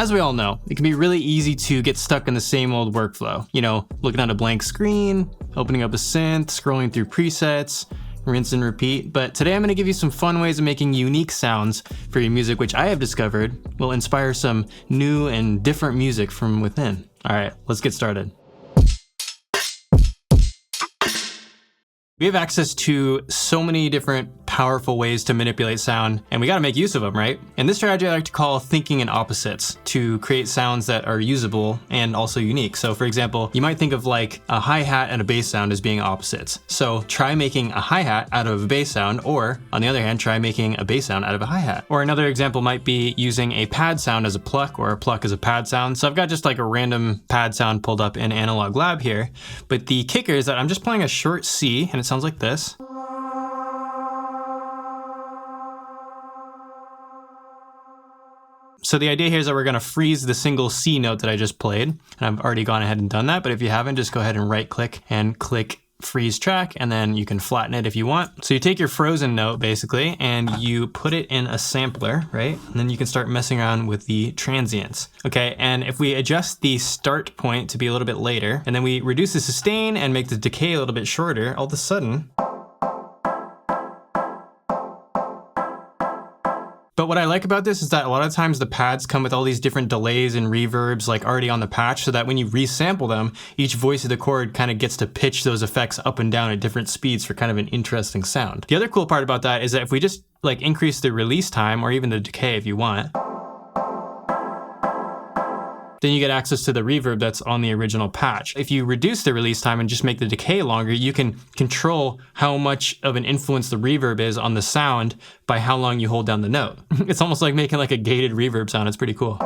As we all know, it can be really easy to get stuck in the same old workflow. You know, looking at a blank screen, opening up a synth, scrolling through presets, rinse and repeat. But today I'm going to give you some fun ways of making unique sounds for your music, which I have discovered will inspire some new and different music from within. All right, let's get started. We have access to so many different powerful ways to manipulate sound, and we got to make use of them, right? And this strategy I like to call thinking in opposites to create sounds that are usable and also unique. So for example, you might think of like a hi-hat and a bass sound as being opposites. So try making a hi-hat out of a bass sound, or on the other hand, try making a bass sound out of a hi-hat. Or another example might be using a pad sound as a pluck or a pluck as a pad sound. So I've got just like a random pad sound pulled up in Analog Lab here, but the kicker is that I'm just playing a short C and it sounds like this. So the idea here is that we're going to freeze the single C note that I just played. And I've already gone ahead and done that, but if you haven't, just go ahead and right click and click freeze track, and then you can flatten it if you want. So you take your frozen note basically, and you put it in a sampler, right? And then you can start messing around with the transients. Okay, and if we adjust the start point to be a little bit later, and then we reduce the sustain and make the decay a little bit shorter, all of a sudden, but what I like about this is that a lot of times the pads come with all these different delays and reverbs like already on the patch, so that when you resample them, each voice of the chord kind of gets to pitch those effects up and down at different speeds for kind of an interesting sound. The other cool part about that is that if we just like increase the release time or even the decay if you want, then you get access to the reverb that's on the original patch. If you reduce the release time and just make the decay longer, you can control how much of an influence the reverb is on the sound by how long you hold down the note. It's almost like making like a gated reverb sound. It's pretty cool.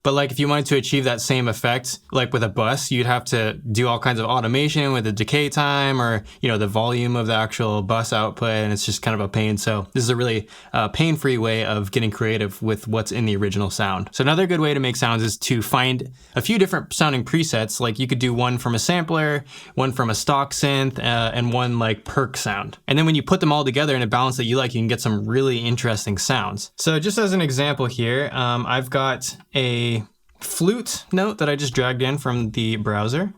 But like if you wanted to achieve that same effect, like with a bus, you'd have to do all kinds of automation with the decay time or, you know, the volume of the actual bus output, and it's just kind of a pain. So this is a really pain-free way of getting creative with what's in the original sound. So another good way to make sounds is to find a few different sounding presets. Like you could do one from a sampler, one from a stock synth, and one like perk sound. And then when you put them all together in a balance that you like, you can get some really interesting sounds. So just as an example here, I've got a flute note that I just dragged in from the browser.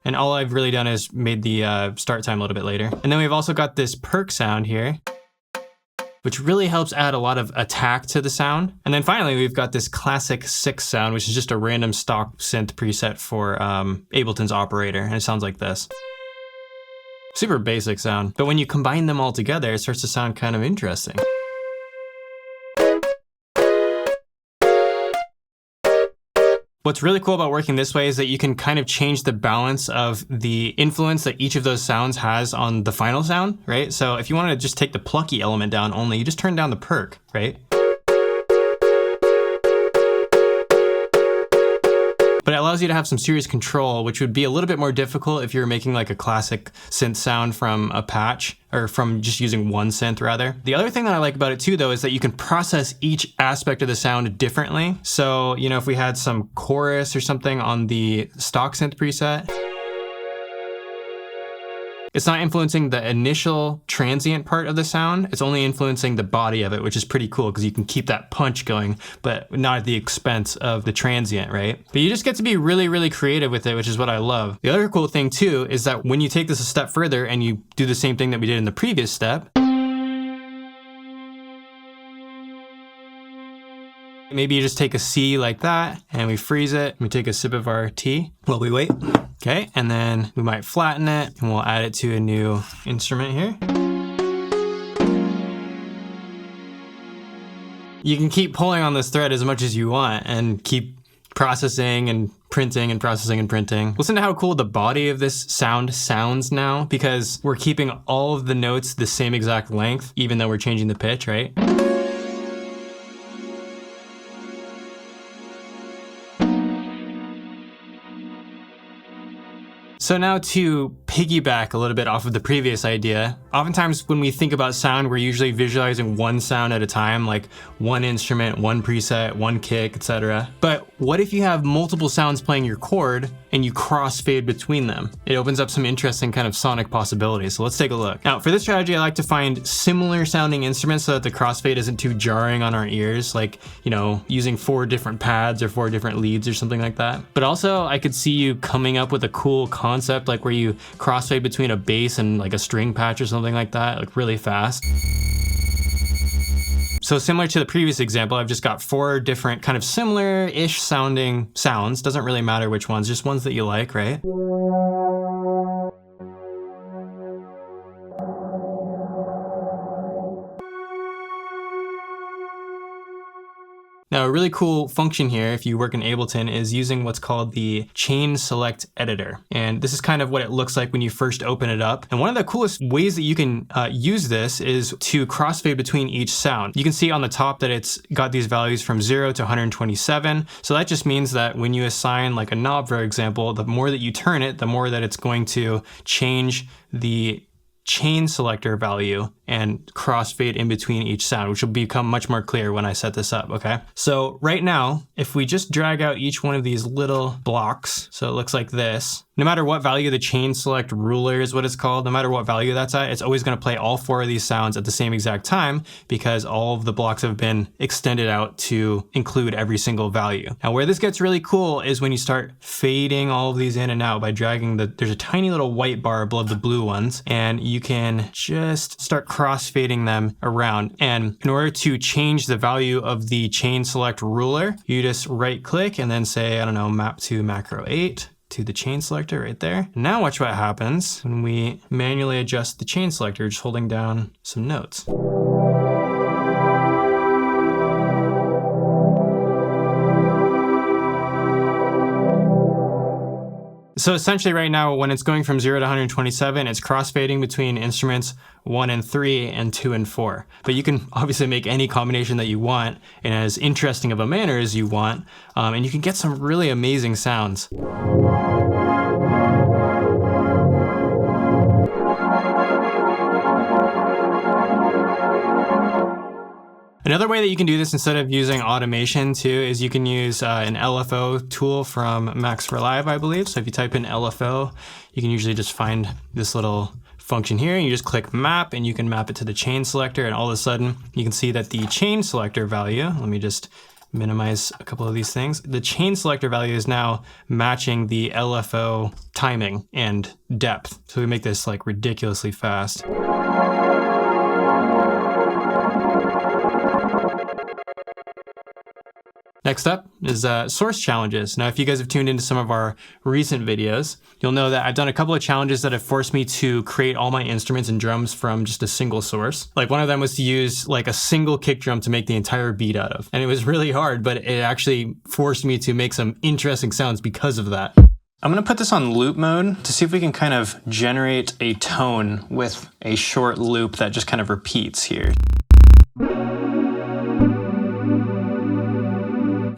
And all I've really done is made the start time a little bit later. And then we've also got this perk sound here, which really helps add a lot of attack to the sound. And then finally, we've got this classic 6 sound, which is just a random stock synth preset for Ableton's operator. And it sounds like this. Super basic sound. But when you combine them all together, it starts to sound kind of interesting. What's really cool about working this way is that you can kind of change the balance of the influence that each of those sounds has on the final sound, right? So if you want to just take the plucky element down only, you just turn down the perk, right? But it allows you to have some serious control, which would be a little bit more difficult if you're making like a classic synth sound from a patch, or from just using one synth rather. The other thing that I like about it too though is that you can process each aspect of the sound differently. So, you know, if we had some chorus or something on the stock synth preset, it's not influencing the initial transient part of the sound, it's only influencing the body of it, which is pretty cool because you can keep that punch going, but not at the expense of the transient, right? But you just get to be really, really creative with it, which is what I love. The other cool thing too is that when you take this a step further and you do the same thing that we did in the previous step, maybe you just take a C like that and we freeze it. We take a sip of our tea while we wait. Okay, and then we might flatten it and we'll add it to a new instrument here. You can keep pulling on this thread as much as you want and keep processing and printing and processing and printing. Listen to how cool the body of this sound sounds now, because we're keeping all of the notes the same exact length, even though we're changing the pitch, right? So now to piggyback a little bit off of the previous idea. Oftentimes when we think about sound, we're usually visualizing one sound at a time, like one instrument, one preset, one kick, etc. But what if you have multiple sounds playing your chord and you crossfade between them? It opens up some interesting kind of sonic possibilities. So let's take a look. Now, for this strategy, I like to find similar sounding instruments so that the crossfade isn't too jarring on our ears, like, you know, using 4 different pads or 4 different leads or something like that. But also I could see you coming up with a cool concept, like where you crossfade between a bass and like a string patch or something like that, like really fast. So similar to the previous example, I've just got 4 different kind of similar-ish sounding sounds. Doesn't really matter which ones, just ones that you like, right? Now, a really cool function here, if you work in Ableton, is using what's called the chain select editor. And this is kind of what it looks like when you first open it up. And one of the coolest ways that you can use this is to crossfade between each sound. You can see on the top that it's got these values from 0 to 127. So that just means that when you assign like a knob, for example, the more that you turn it, the more that it's going to change the chain selector value and crossfade in between each sound, which will become much more clear when I set this up, okay? So right now, if we just drag out each one of these little blocks, so it looks like this, no matter what value the chain select ruler is what it's called, no matter what value that's at, it's always gonna play all 4 of these sounds at the same exact time because all of the blocks have been extended out to include every single value. Now where this gets really cool is when you start fading all of these in and out by dragging there's a tiny little white bar above the blue ones, and you can just start crossfading them around. And in order to change the value of the chain select ruler, you just right click and then say, I don't know, map to macro 8 to the chain selector right there. Now watch what happens when we manually adjust the chain selector, just holding down some notes. So essentially right now, when it's going from 0 to 127, it's crossfading between instruments 1 and 3 and 2 and 4. But you can obviously make any combination that you want in as interesting of a manner as you want, and you can get some really amazing sounds. Another way that you can do this instead of using automation too is you can use an LFO tool from Max for Live, I believe. So if you type in LFO, you can usually just find this little function here, and you just click map and you can map it to the chain selector, and all of a sudden you can see that the chain selector value, let me just minimize a couple of these things. The chain selector value is now matching the LFO timing and depth. So we make this like ridiculously fast. Next up is source challenges. Now, if you guys have tuned into some of our recent videos, you'll know that I've done a couple of challenges that have forced me to create all my instruments and drums from just a single source. Like one of them was to use like a single kick drum to make the entire beat out of. And it was really hard, but it actually forced me to make some interesting sounds because of that. I'm gonna put this on loop mode to see if we can kind of generate a tone with a short loop that just kind of repeats here.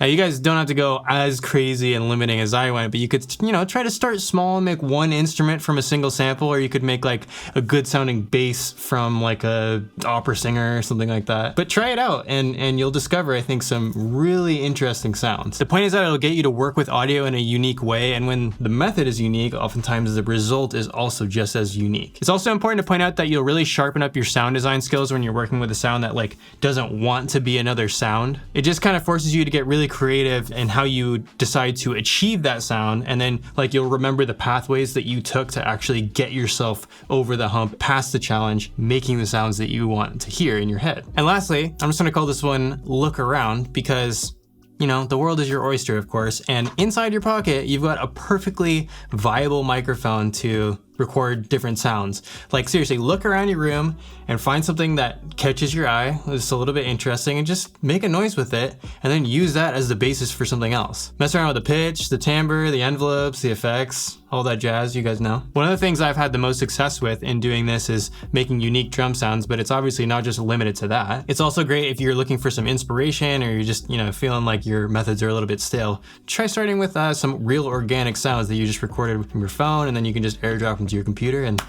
Now you guys don't have to go as crazy and limiting as I went, but you could, you know, try to start small and make one instrument from a single sample, or you could make like a good sounding bass from like a opera singer or something like that. But try it out and you'll discover, I think, some really interesting sounds. The point is that it'll get you to work with audio in a unique way, and when the method is unique, oftentimes the result is also just as unique. It's also important to point out that you'll really sharpen up your sound design skills when you're working with a sound that like doesn't want to be another sound. It just kind of forces you to get really creative in how you decide to achieve that sound, and then like you'll remember the pathways that you took to actually get yourself over the hump, past the challenge, making the sounds that you want to hear in your head. And lastly, I'm just gonna call this one Look Around, because you know, the world is your oyster, of course, and inside your pocket, you've got a perfectly viable microphone to record different sounds. Like seriously, look around your room and find something that catches your eye, it's a little bit interesting, and just make a noise with it, and then use that as the basis for something else. Mess around with the pitch, the timbre, the envelopes, the effects, all that jazz you guys know. One of the things I've had the most success with in doing this is making unique drum sounds, but it's obviously not just limited to that. It's also great if you're looking for some inspiration, or you're just, you know, feeling like your methods are a little bit stale. Try starting with some real organic sounds that you just recorded from your phone, and then you can just airdrop them into your computer, and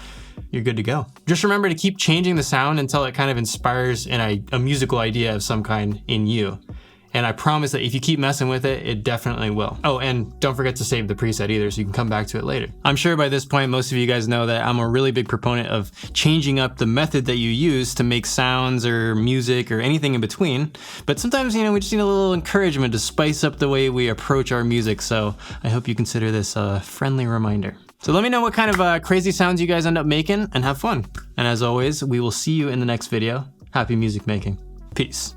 you're good to go. Just remember to keep changing the sound until it kind of inspires a musical idea of some kind in you. And I promise that if you keep messing with it, it definitely will. Oh, and don't forget to save the preset either, so you can come back to it later. I'm sure by this point, most of you guys know that I'm a really big proponent of changing up the method that you use to make sounds or music or anything in between. But sometimes, you know, we just need a little encouragement to spice up the way we approach our music. So I hope you consider this a friendly reminder. So let me know what kind of crazy sounds you guys end up making, and have fun. And as always, we will see you in the next video. Happy music making. Peace.